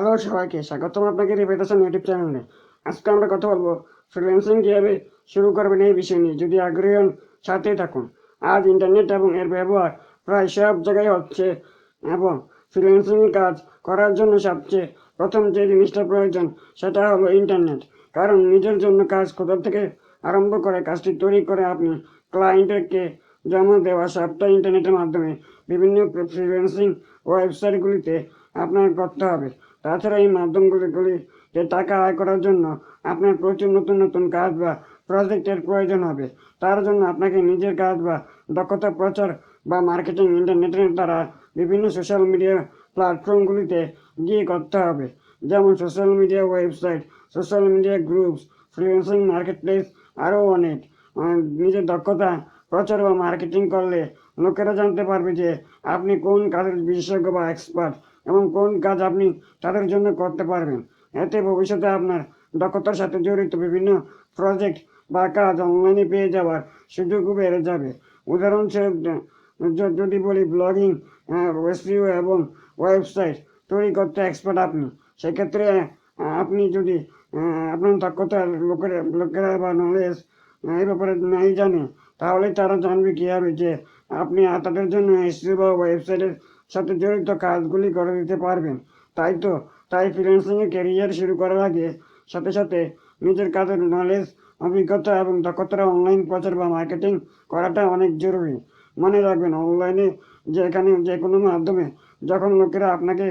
Hello সবাইকে স্বাগতম আপনাকে রিভেটেশন ইউটিউব চ্যানেলে। আজকে আমরা কথা বলবো ফ্রিল্যান্সিং কীভাবে শুরু করবেন এই বিষয় নিয়ে। যদি আগ্রহী হন সাথে থাকুন। আজ ইন্টারনেট এবং এর ব্যবহার প্রায় সব জায়গায় হচ্ছে এবং ফ্রিল্যান্সিংয়ের কাজ করার জন্য সবচেয়ে প্রথম যে জিনিসটা প্রয়োজন সেটা হলো ইন্টারনেট। কারণ নিজের জন্য কাজ কোথা থেকে আরম্ভ করে কাজটি তৈরি করে আপনি ক্লায়েন্টকে জমা দেওয়া সবটা ইন্টারনেটের মাধ্যমে বিভিন্ন ফ্রিল্যান্সিং ওয়েবসাইটগুলিতে আপনার করতে হবে। তাছাড়া এই মাধ্যমগুলিতে টাকা আয় করার জন্য আপনার প্রচুর নতুন নতুন কাজ বা প্রজেক্টের প্রয়োজন হবে। তার জন্য আপনাকে নিজের কাজ বা দক্ষতা প্রচার বা মার্কেটিং ইন্টারনেটের দ্বারা বিভিন্ন সোশ্যাল মিডিয়া প্ল্যাটফর্মগুলিতে গিয়ে করতে হবে, যেমন social media website, social media groups, freelancing marketplace, আরও অনেক। নিজের দক্ষতা প্রচার বা মার্কেটিং করলে লোকেরা জানতে পারবে যে আপনি কোন কাজের বিশেষজ্ঞ বা এক্সপার্ট এবং কোন কাজ আপনি তাদের জন্য করতে পারবেন। এতে ভবিষ্যতে আপনার দক্ষতার সাথে জড়িত বিভিন্ন প্রজেক্ট বা কাজ অনলাইনে পেয়ে যাওয়ার সুযোগও বেড়ে যাবে। উদাহরণস্বরূপ যদি বলি ব্লগিং, এসইও এবং ওয়েবসাইট তৈরি করতে এক্সপার্ট আপনি, সেক্ষেত্রে আপনি যদি আপনার দক্ষতা লোকেরা বা নলেজ এই ব্যাপারে নাই জানে, তাহলে তারা জানবে কীভাবে যে আপনি তাদের জন্য এসইও বা ওয়েবসাইটের সাথে জড়িত কাজগুলি করে দিতে পারবেন। তাই ফ্রিল্যান্সিংয়ে ক্যারিয়ার শুরু করার আগে সাথে সাথে নিজের কাজের নলেজ, অভিজ্ঞতা এবং দক্ষতার অনলাইন প্রচার বা মার্কেটিং করাটা অনেক জরুরি। মনে রাখবেন, অনলাইনে যে কোনো মাধ্যমে যখন লোকেরা আপনাকে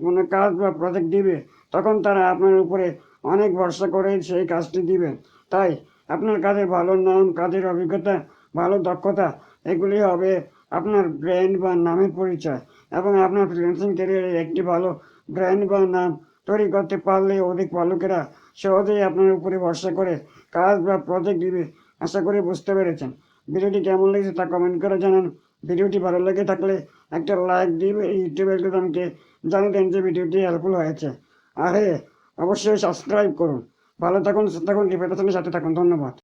কোনো কাজ বা প্রজেক্ট দিবে, তখন তারা আপনার উপরে অনেক ভরসা করে সেই কাজটি দিবেন। তাই আপনার কাজের ভালো নাম, কাজের অভিজ্ঞতা, ভালো দক্ষতা এগুলি হবে আপনার ব্র্যান্ড বা নামের পরিচয়। এবং আপনার ফ্রিল্যান্সিং ক্যারিয়ারে একটি ভালো ব্র্যান্ড বা নাম তৈরি করতে পারলে অধিক লোকেরা সহজেই আপনার উপরে ভরসা করে কাজ বা প্রজেক্ট দিবে। আশা করি বুঝতে পেরেছেন। ভিডিওটি কেমন লেগেছে তা কমেন্ট করে জানান। ভিডিওটি ভালো লেগে থাকলে একটা লাইক দিবে, ইউটিউব অ্যালগরিদমকে জানিয়ে দেন যে ভিডিওটি হেল্পফুল হয়েছে। আর অবশ্যই সাবস্ক্রাইব করুন। ভালো থাকুন, সুস্থ থাকুন, রিভেটেশনের সাথে থাকুন। ধন্যবাদ।